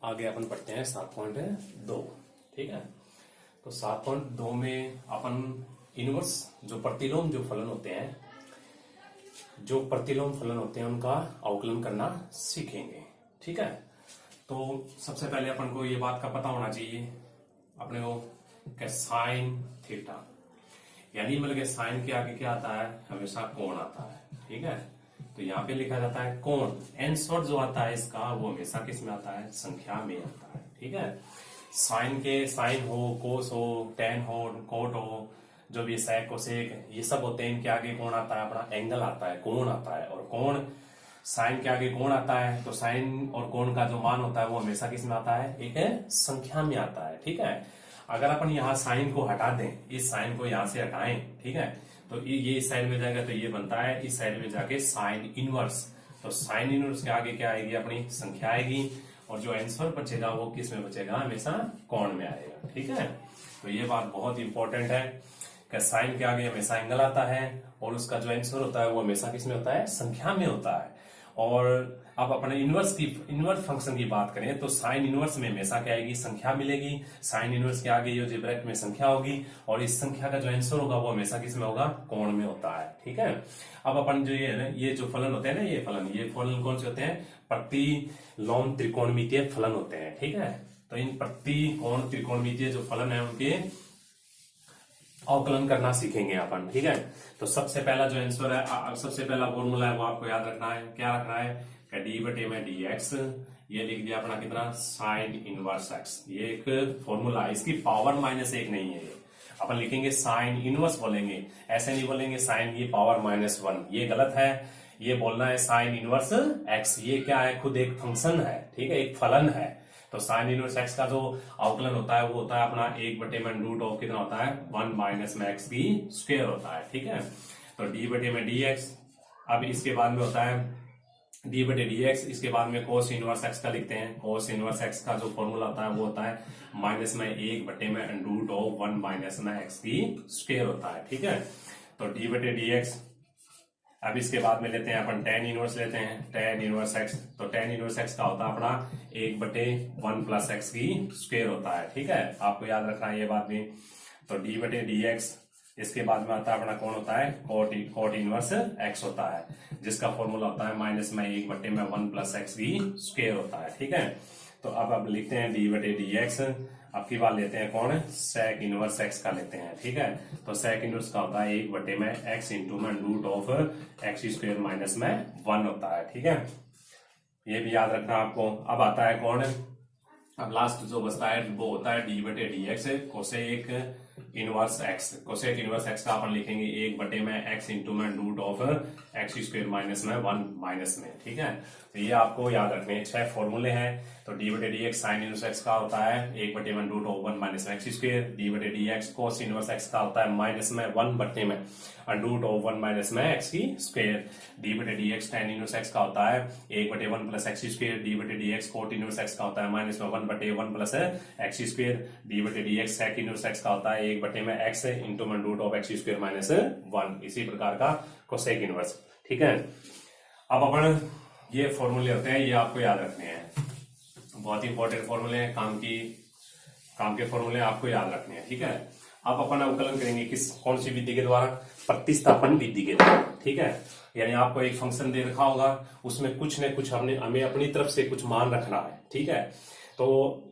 आगे अपन पढ़ते हैं 7.2। ठीक है, तो 7.2 में अपन इनवर्स जो प्रतिलोम जो फलन होते हैं, उनका अवकलन करना सीखेंगे। ठीक है, तो सबसे पहले अपन को ये बात का पता होना चाहिए अपने को कि साइन थीटा, यानी मतलब साइन के आगे क्या आता है, हमेशा कोण आता है। ठीक है, तो यहाँ पे लिखा जाता है कोण। आंसर जो आता है इसका वो हमेशा किस में आता है, संख्या में आता है। ठीक है, साइन के साइन हो, कोस हो, टेन हो, कोट हो, जो भी सेक कोसेक ये सब होते हैं, इनके आगे कौन आता है, अपना एंगल आता है, कोण आता है। और कोण साइन के आगे कोण आता है, तो साइन और कोण का जो मान होता है वो हमेशा किस में आता है, एक संख्या में आता है। ठीक है, अगर अपन यहाँ साइन को हटा दें, इस साइन को यहाँ से हटाएं, ठीक है, तो ये इस साइड में जाएगा तो ये बनता है, इस साइड में जाके साइन इनवर्स। तो साइन इनवर्स के आगे क्या आएगी, अपनी संख्या आएगी, और जो आंसर बचेगा वो किस में बचेगा, हमेशा कोण में आएगा। ठीक है, तो ये बात बहुत इंपॉर्टेंट है कि साइन के आगे हमेशा एंगल आता है, और उसका जो आंसर होता है वो हमेशा किस में होता है, संख्या में होता है। और अब अपने इनवर्स फंक्शन की बात करें तो साइन इनवर्स में हमेशा क्या आएगी, संख्या मिलेगी। साइन इनवर्स के आगे ये जो ब्रैकेट में संख्या होगी, और इस संख्या का जो आंसर होगा वो हमेशा किस में होगा, कोण में होता है। ठीक है, अब अपन जो ये जो फलन होते हैं ना, ये फलन कौन से होते हैं, प्रतिलोम त्रिकोणमितीय फलन होते हैं। ठीक है, तो इन प्रतिकोण त्रिकोणमितीय जो फलन है उनके अवकलन करना सीखेंगे अपन। ठीक है, तो सबसे पहला जो आंसर है, सबसे पहला फॉर्मूला है वो आपको याद रखना है। क्या रखना है, डी बटे में डी एक्स, ये लिख दिया अपना कितना, साइन इनवर्स एक्स। ये एक फॉर्मूला है, इसकी पावर -1 नहीं है। ये अपन लिखेंगे साइन इनवर्स बोलेंगे, ऐसे नहीं बोलेंगे साइन ये पावर -1, ये गलत है। ये बोलना है साइन इनवर्स एक्स। ये क्या है, खुद एक फंक्शन है। ठीक है, एक फलन है। तो साइन इनवर्स एक्स का जो अवकलन होता है वो होता है अपना 1/√ऑफ कितना होता है, 1 माइनस में एक्स की स्क्वायर होता है। ठीक है, तो डी बटे में डी एक्स। अब इसके बाद में होता है डी बटे डी एक्स, इसके बाद में कोस इनवर्स एक्स का लिखते हैं। कोस इनवर्स एक्स का जो फॉर्मूला होता है वो होता है -1/√1 माइनस में एक्स की स्क्वायर होता है। ठीक है, तो डी बटे डी एक्स। अब इसके बाद में लेते हैं अपन टेन इनवर्स लेते हैं, टेन इनवर्स एक्स। तो टेन इनवर्स एक्स का होता है अपना 1/1 प्लस एक्स की स्क्वायर होता है। ठीक है, आपको याद रखना है ये बात भी। तो डी बटे डी एक्स, इसके बाद में आता है अपना कौन होता है, कोट इनवर्स एक्स होता है, जिसका फॉर्मूला होता है -1/1 प्लस एक्स की स्क्वायर होता है। ठीक है, तो अब लिखते हैं डी बटे डी एक्स। अब की बात लेते हैं कौन, सेक इनवर्स एक्स का लेते हैं। ठीक है, तो सेक इनवर्स का होता है 1/x इंटू में √(x²) -1 होता है। ठीक है, ये भी याद रखना आपको। अब आता है कौन, अब लास्ट जो बचता है वो होता है डी बटे d x cosec inverse x. Cosec inverse x का अपन लिखेंगे 1/x इंटू में √(x²) -1 में। ठीक है, तो ये आपको याद रखने हैं। 6 फॉर्मूले हैं। तो डी बटे d x sine inverse x का होता है 1/1 माइनस में x²। डी बटे d x cos inverse x का होता है -1/√1 माइनस में x की स्क्वायर। डी बटे d x tan inverse x का होता है 1/1 प्लस x²। डी बटे d x cot inverse x का होता है -1/1 प्लस x²। डी बटे d x sec inverse x का होता है 1/x इंटू में √(x²) -1। इसी प्रकार का कोसेक इनवर्स। ठीक है, अब अपन ये फॉर्मूले होते हैं, ये आपको याद रखने हैं। बहुत इंपॉर्टेंट फॉर्मूले हैं, काम के फॉर्मूले आपको याद रखने हैं। ठीक है, अब अपन अवकलन करेंगे कौन सी विधि के द्वारा, प्रतिस्थापन विधि के द्वारा। ठीक है, यानी आपको एक फंक्शन दे रखा होगा, उसमें कुछ न कुछ हमें अपनी तरफ से कुछ मान रखना है। ठीक है, तो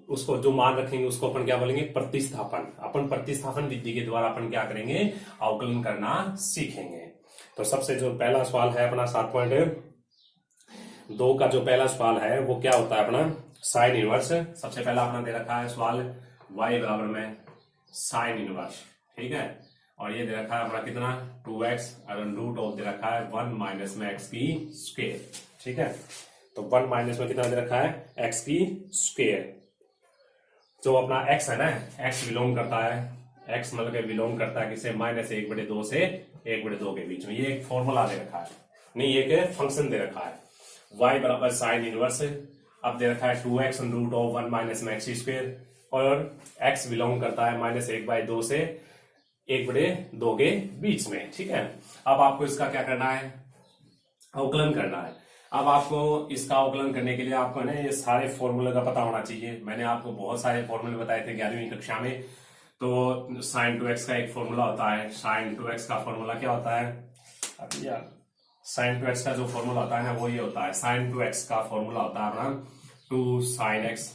उसको जो मान रखेंगे उसको अपन क्या बोलेंगे, प्रतिस्थापन। अपन प्रतिस्थापन विधि के द्वारा अपन क्या करेंगे, अवकलन करना सीखेंगे। तो सबसे जो पहला सवाल है अपना 7.2 का जो पहला सवाल है वो क्या होता है अपना, साइन इनवर्स। सबसे पहला अपना दे रखा है सवाल y बराबर में साइन इनवर्स। ठीक है, और ये दे रखा है अपना कितना 2x और √ऑफ दे रखा है 1 माइनस में x की स्क्वायर। ठीक है, तो 1 माइनस में कितना दे रखा है, x की स्क्वायर। जो अपना x है ना, x बिलोंग करता है, x मतलब बिलोंग करता है किसे, -1/2 से 1/2 के बीच में। ये एक फॉर्मूला दे रखा है, नहीं एक फंक्शन दे रखा है, y बराबर साइन इनवर्स। अब दे रखा है 2x √(1 माइनस में x²), और x बिलोंग करता है -1/2 से 1/2 के बीच में। ठीक है, अब आपको इसका क्या करना है, अवकलन करना है। अब आपको इसका अवकलन करने के लिए आपको है ना ये सारे फॉर्मूले का पता होना चाहिए। मैंने आपको बहुत सारे फॉर्मूले बताए थे 11वीं कक्षा में। तो sin 2x का एक फॉर्मूला होता है। sin 2x का फॉर्मूला क्या होता है? अब यार sin 2x का जो फॉर्मूला होता है ना वो ये होता है। sin 2x का फॉर्मूला होता है अपना 2 sin x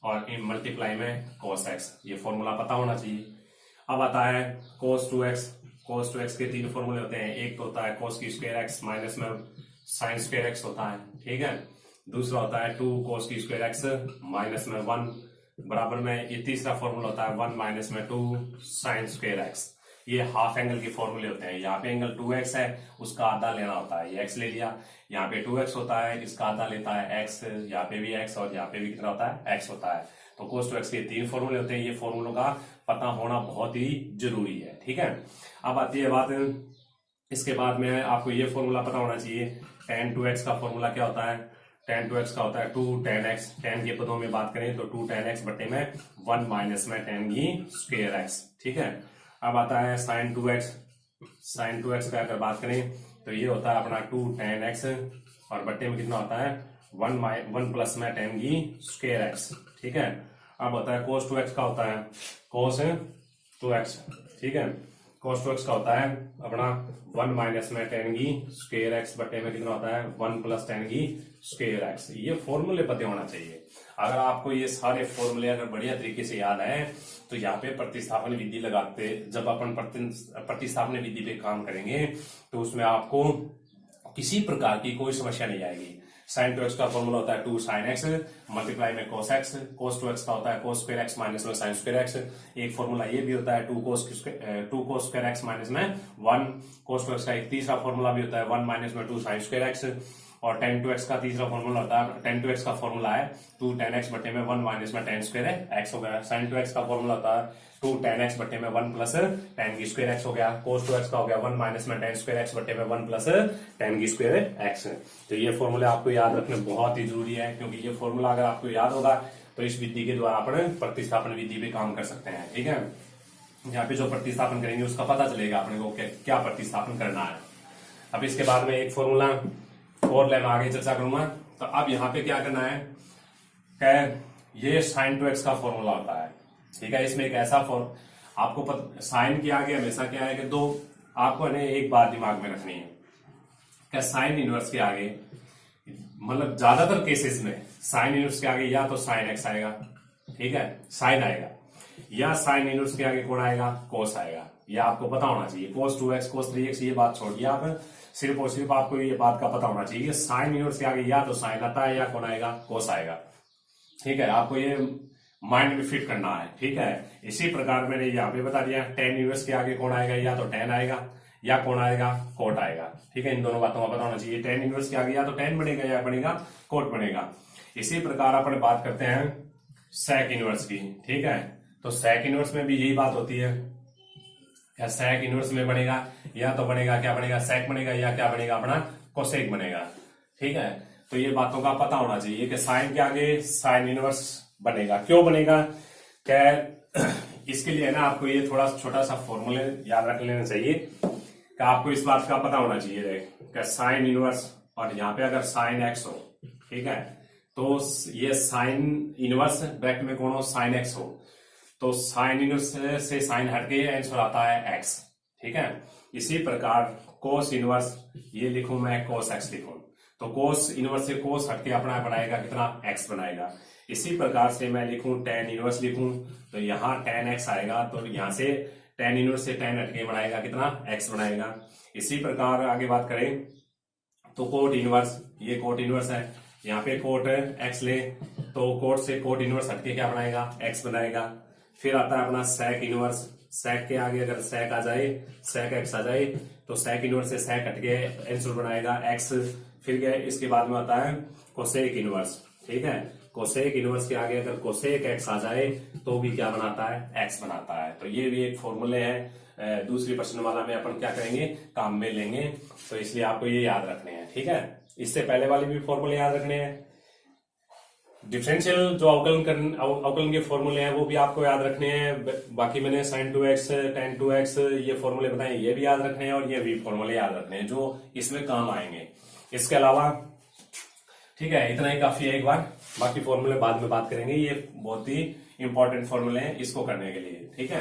और मल्टीप्लाई में cos x। ये फॉर्मूला पता होना चाहिए। अब आता है cos 2x। cos 2x के 3 फॉर्मूले होते हैं। एक तो होता है cos की स्क्वायर x माइनस में sin स्क्वायर x होता है, ठीक है। दूसरा होता है 2 cos की स्क्वायर x माइनस में 1 बराबर में ये तीसरा फॉर्मूला होता है 1 माइनस में 2 sin स्क्वायर x। ये हाफ एंगल के फॉर्मूले होते हैं। यहाँ पे एंगल 2x है, उसका आधा लेना होता है। ये x ले लिया, यहाँ पे 2x होता है, इसका आधा लेता है x, यहाँ पे भी x और यहाँ पे भी कितना होता है x होता है। तो cos 2x के 3 फॉर्मूले होते हैं। ये फॉर्मूलों का पता होना बहुत ही जरूरी है, ठीक है। अब आती है बात, इसके बाद में आपको ये फॉर्मूला पता होना चाहिए। tan 2x का फॉर्मूला क्या होता है? tan 2x का होता है 2 tan x। tan के पदों में बात करें तो 2 tan x बटे में 1 माइनस में tan की स्क्वायर x, ठीक है। अब आता है sin 2x। sin 2x का अगर बात करें तो ये होता है अपना 2 tan x और बटे में कितना होता है 1 प्लस में tan की स्क्वायर x, ठीक है। अब होता है cos 2x का होता है cos 2x, ठीक है। cos 2x का होता है अपना 1 माइनस में tan की स्क्वायर x बटे में कितना होता है 1 प्लस tan की स्क्वायर x। ये फॉर्मूले पते होना चाहिए। अगर आपको ये सारे फॉर्मूले अगर बढ़िया तरीके से याद है तो यहाँ पे प्रतिस्थापन विधि लगाते, जब अपन प्रतिस्थापन विधि पे काम करेंगे तो उसमें आपको किसी प्रकार की कोई समस्या नहीं आएगी। sin 2x का फॉर्मूला होता है 2 sin x मल्टीप्लाई में cos x। cos 2x का होता है cos स्क्वायर x माइनस में sin स्क्वायर x। एक फॉर्मूला ये भी होता है 2 cos स्क्वायर x माइनस में 1। cos 2x का एक तीसरा फॉर्मूला भी होता है 1 माइनस में 2 sin स्क्वायर x। और tan 2x का तीसरा फॉर्मूला होता है, tan 2x का फॉर्मूला है 2 tan x बटे में 1 माइनस में tan स्क्वायर x हो गया। sin 2x का फॉर्मूला होता है 2 tan x बटे में 1 प्लस tan की स्क्वायर x हो गया। cos 2x का हो गया 1 माइनस में tan स्क्वायर x बटे में 1 प्लस tan की स्क्वायर x। तो ये फॉर्मूले आपको याद रखने बहुत ही जरूरी है, क्योंकि ये फॉर्मूला अगर आपको याद होगा तो इस विधि के द्वारा अपन प्रतिस्थापन विधि पे काम कर सकते हैं, ठीक है। यहाँ पे जो प्रतिस्थापन करेंगे उसका पता चलेगा अपने को क्या प्रतिस्थापन करना है। अब इसके बाद में एक फॉर्मूला और मैं आगे चर्चा करूंगा। तो अब यहाँ पे क्या करना है कि ये sin 2x का फॉर्मूला होता है, ठीक है। इसमें एक ऐसा आपको साइन के आगे हमेशा क्या है कि दो, आपको है एक बात दिमाग में रखनी है क्या साइन इनवर्स के आगे, मतलब ज्यादातर केसेस में साइन इनवर्स के आगे या तो sin x आएगा, ठीक है, साइन आएगा, या साइन इनवर्स के आगे कौन आएगा कोस आएगा। या आपको पता होना चाहिए cos 2x cos 3x ये बात छोड़िए आप, सिर्फ और सिर्फ आपको ये बात का पता होना चाहिए साइन इनवर्स के आगे या तो साइन आता है या कौन आएगा कोस आएगा, ठीक है। आपको ये माइंड में फिट करना है, ठीक है। इसी प्रकार मैंने यहाँ पे बता दिया tan इनवर्स के आगे कौन आएगा, या तो tan आएगा या कौन आएगा कोट आएगा, ठीक है। इन दोनों बातों का पता होना चाहिए। tan इनवर्स के आगे या तो tan बनेगा या बनेगा कोट बनेगा। इसी प्रकार अपन बात करते हैं sec इनवर्स की, ठीक है। तो sec इनवर्स में भी यही बात होती है, क्या sec इनवर्स में बनेगा या तो बनेगा क्या बनेगा sec बनेगा या क्या बनेगा अपना कोसेक बनेगा, ठीक है। तो ये बातों का पता होना चाहिए कि साइन के आगे साइन इनवर्स बनेगा। क्यों बनेगा, क्या इसके लिए है ना आपको ये थोड़ा छोटा सा फॉर्मूले याद रख लेना चाहिए कि आपको इस बात का पता होना चाहिए कि साइन इनवर्स और यहाँ पे अगर साइन एक्स हो, ठीक है, तो ये साइन इनवर्स ब्रैकेट में कौन हो साइन एक्स हो, तो साइन इनवर्स से साइन हटके आंसर आता है एक्स, ठीक है। इसी प्रकार कोस इनवर्स ये लिखूं मैं कोस एक्स लिखूं, तो कोस इनवर्स से कोस हटके अपना बनाएगा कितना एक्स बनाएगा। इसी प्रकार से मैं लिखूं tan इनवर्स लिखूं तो यहाँ tan x आएगा, तो यहाँ से tan इनवर्स से tan हटके बनाएगा कितना x बनाएगा। इसी प्रकार आगे बात करें तो कोट इनवर्स, ये कोट इनवर्स है, यहाँ पे कोट x ले तो कोट से कोट इनवर्स हटके क्या बनाएगा x बनाएगा। फिर आता है अपना sec इनवर्स, sec के आगे अगर sec आ जाए sec x आ जाए तो sec इनवर्स से sec हटके आंसर बनाएगा x। फिर इसके बाद में आता है कोसेक इनवर्स, ठीक है। कोसेक इनवर्स के आगे अगर कोसेक x आ जाए तो भी क्या बनाता है x बनाता है। तो ये भी एक फॉर्मूले है, दूसरी प्रश्नमाला में अपन क्या करेंगे काम में लेंगे, तो इसलिए आपको ये याद रखने हैं, ठीक है। इससे पहले वाले भी फॉर्मूले याद रखने हैं। डिफरेंशियल जो अवकलन के फॉर्मूले हैं वो भी आपको याद रखने हैं। बाकी मैंने sin 2x tan 2x ये फॉर्मूले बताए, ये भी याद रखने हैं और ये भी फॉर्मूले याद रखने हैं जो इसमें काम आएंगे। इसके अलावा ठीक है, इतना ही काफी है एक बार, बाकी फॉर्मूले बाद में बात करेंगे, ये बहुत ही इंपॉर्टेंट फॉर्मूले हैं इसको करने के लिए। ठीक है,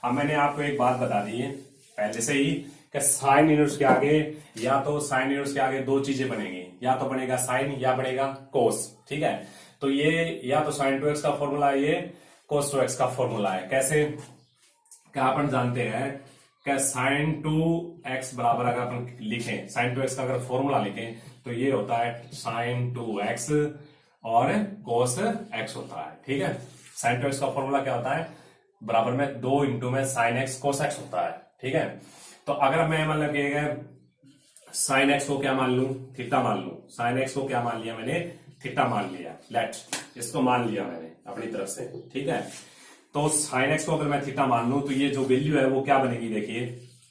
अब मैंने आपको एक बात बता दी है पहले से ही कि साइन इनवर्स के आगे या तो साइन इनवर्स के आगे दो चीजें बनेंगी, या तो बनेगा साइन या बनेगा कोस। ठीक है, तो ये या तो साइन 2x का फॉर्मूला है, ये कोस 2x का फॉर्मूला है। कैसे, क्या अपन जानते हैं कि साइन 2x बराबर अगर अपन लिखें, साइन 2x का अगर फॉर्मूला लिखें तो ये होता है साइन 2x और कोस x होता है। ठीक है, साइन 2x का फॉर्मूला क्या होता है, बराबर में 2 इंटू में साइन x कोस x होता है। ठीक है, तो अगर मैं मतलब साइन x को क्या मान लू, थीटा मान लू, साइन x को क्या मान लिया मैंने, थीटा मान लिया, लेट इसको मान लिया मैंने अपनी तरफ से। ठीक है, तो साइन x को अगर मैं थीटा मान लू तो ये जो वैल्यू है वो क्या बनेगी, देखिए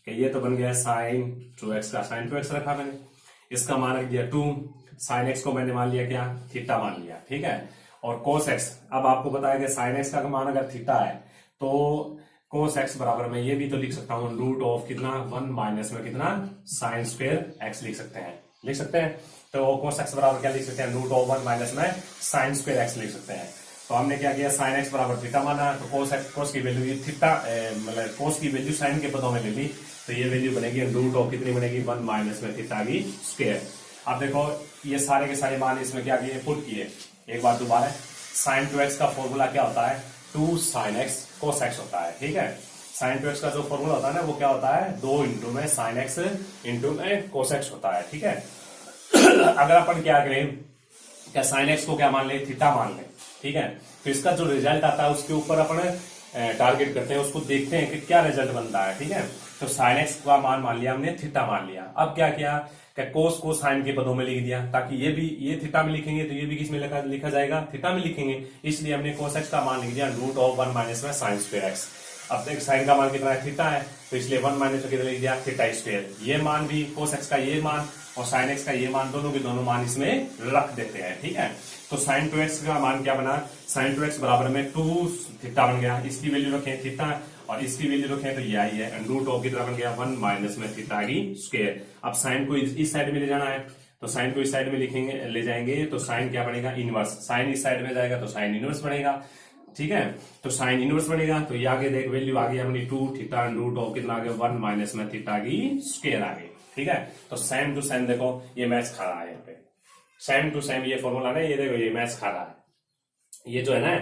कि ये तो बन गया साइन 2x का, साइन 2x रखा मैंने, इसका मान रख दिया 2, साइन x को मैंने मान लिया क्या, थीटा मान लिया। ठीक है, और कोस x, अब आपको बताया कि साइन x का मान अगर थीटा है तो कोस x बराबर में ये भी तो लिख सकता हूं रूट ऑफ कितना 1 माइनस में कितना साइन स्क्वायर x लिख सकते हैं, लिख सकते हैं। तो कोस x बराबर क्या लिख सकते हैं, रूट ऑफ 1 माइनस में साइन स्क्वायर x लिख सकते हैं। तो हमने क्या किया, साइन x बराबर थीटा माना, तो कोस की वैल्यू थीटा मतलब कोस की वैल्यू साइन के पदों में ले ली, तो ये वैल्यू बनेगी रूट ऑफ कितनी बनेगी 1 माइनस में थीटा की स्क्वायर। अब देखो ये सारे के सारे मान इसमें क्या किए, पुट किए। एक बार दोबारा, साइन 2x का फॉर्मूला क्या होता है, 2 साइन x कोस x होता है। ठीक है, साइन 2x का जो फॉर्मूला होता है ना वो क्या होता है, 2 इंटू में साइन x इंटू में कोस x होता है। ठीक है, अगर अपन क्या करें, क्या साइन x को क्या मान ले, थीटा मान ले। ठीक है, तो इसका जो रिजल्ट आता है उसके ऊपर अपन टारगेट करते हैं, उसको देखते हैं कि क्या रिजल्ट बनता है। ठीक है, तो साइन x का मान लिया हमने, थीटा मान लिया। अब क्या किया कि कोस को साइन के पदों में लिख दिया, ताकि ये भी ये थीटा में लिखेंगे तो ये भी किस में लिखा जाएगा, थीटा में लिखेंगे, इसलिए हमने कोस x का मान लिख दिया रूट ऑफ 1 माइनस में साइन स्क्वायर x। अब देख साइन का मान कितना है, थीटा है, तो इसलिए 1 माइनस में कितना लिख दिया, थीटा स्क्वायर। ये मान भी कोस x का ये मान और साइन x का ये मान, दोनों के दोनों मान इसमें रख देते हैं। ठीक है, तो साइन 2x का मान क्या बना, साइन 2x बराबर में 2 थीटा बन गया, इसकी वैल्यू रखें थीटा और इसकी वैल्यू रखें तो ये आई है, रूट ऑफ कितना बन गया 1 माइनस में थीटा की स्क्वायर। अब साइन को इस साइड में ले जाना है, तो साइन को इस साइड में लिखेंगे, ले जाएंगे तो साइन क्या बनेगा, इनवर्स। साइन इस साइड में जाएगा तो साइन इनवर्स बनेगा। ठीक है, तो साइन इनवर्स बनेगा, तो ये आगे देख वैल्यू आ गई अपनी 2 थीटा रूट ऑफ कितना आ गया 1 माइनस में थीटा की स्क्वायर आ गई। ठीक है, तो सेम टू सेम देखो ये मैच खा रहा है, यहाँ पे सेम टू सेम ये फॉर्मूला ना, ये देखो ये मैच खा रहा है। ये जो है ना,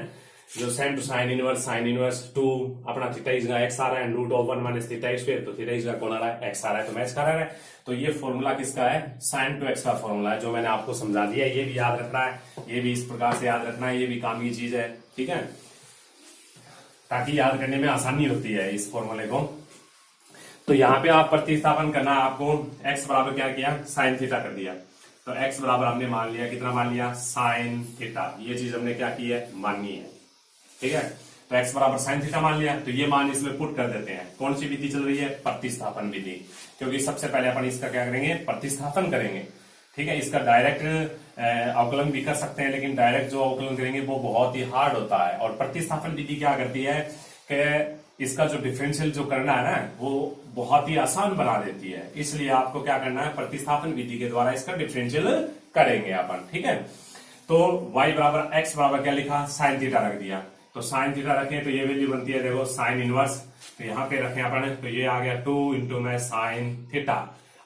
जो सेम टू साइन इनवर्स 2 अपना थीटा इज एक्स आ रहा है, root of 1 minus theta square, तो थीटा इज कौन आ रहा है, एक्स आ रहा है, तो मैच खा रहा है। तो ये फॉर्मूला किसका है, साइन 2x का फॉर्मूला है, जो मैंने आपको समझा दिया। ये भी याद रखना है, ये भी इस प्रकार से याद रखना है, ये भी काम की चीज है। ठीक है, ताकि याद करने में आसानी होती है इस फॉर्मूले को। तो यहाँ पे आप प्रतिस्थापन करना है आपको, x बराबर क्या किया, साइन थीटा कर दिया, तो x बराबर हमने मान लिया, कितना मान लिया, साइन थीटा। ये चीज हमने क्या की है, माननी है। ठीक है, तो x बराबर साइन थीटा मान लिया, तो ये मान इसमें पुट कर देते हैं। कौन सी विधि चल रही है, प्रतिस्थापन विधि, क्योंकि सबसे पहले अपन इसका क्या करेंगे, प्रतिस्थापन करेंगे। ठीक है, इसका डायरेक्ट अवकलन भी कर सकते हैं, लेकिन डायरेक्ट जो अवकलन करेंगे वो बहुत ही हार्ड होता है। और प्रतिस्थापन विधि क्या करती है कि इसका जो डिफरेंशियल जो करना है ना वो बहुत ही आसान बना देती है। इसलिए आपको क्या करना है, प्रतिस्थापन विधि के द्वारा इसका डिफरेंशियल करेंगे अपन। ठीक है, तो y बराबर x बराबर क्या लिखा, साइन थीटा रख दिया, तो साइन थीटा रखें तो ये वैल्यू बनती है देखो साइन इनवर्स, तो यहाँ पे रखें अपन, तो ये आ गया 2 इंटू में साइन थीटा।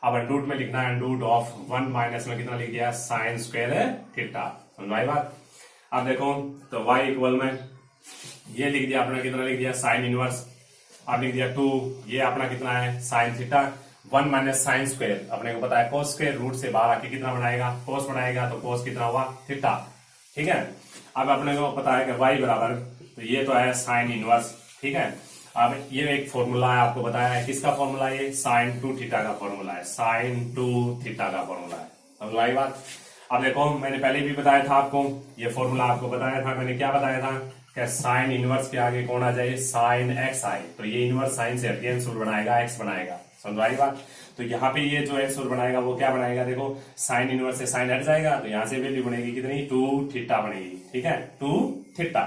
अब रूट में लिखना है, रूट ऑफ 1 माइनस में कितना लिख दिया, साइन स्क्वायर थीटा। समझाई बात। अब देखो तो y इक्वल में ये लिख दिया आपने, कितना लिख दिया, साइन इनवर्स। अब लिख दिया 2, ये अपना कितना है, sine theta, 1 minus sine square, अपने को पता है कोस स्क्वायर, रूट से बाहर आके कितना बनाएगा, कोस बनाएगा, तो कोस कितना हुआ, थीटा। ठीक है, अब अपने को पता है कि y बराबर, तो ये तो है साइन इनवर्स। ठीक है, अब ये एक फॉर्मूला है, आपको बताया है, किसका फॉर्मूला है, साइन 2 थीटा का फॉर्मूला है, साइन 2 थीटा का फॉर्मूला है। समझ आई बात। अब देखो मैंने पहले भी बताया था आपको, ये फॉर्मूला आपको बताया था, मैंने क्या बताया था कि साइन इनवर्स के आगे कौन आ जाए, साइन एक्स आए, तो ये इनवर्स साइन से हटके आंसर बनाएगा, एक्स बनाएगा। समझ आई बात। तो यहाँ पे ये जो आंसर बनाएगा वो क्या बनाएगा, देखो साइन इनवर्स से साइन हट जाएगा, तो यहाँ से वैल्यू बनेगी कितनी, 2 थीटा बनेगी। ठीक है, 2 थीटा।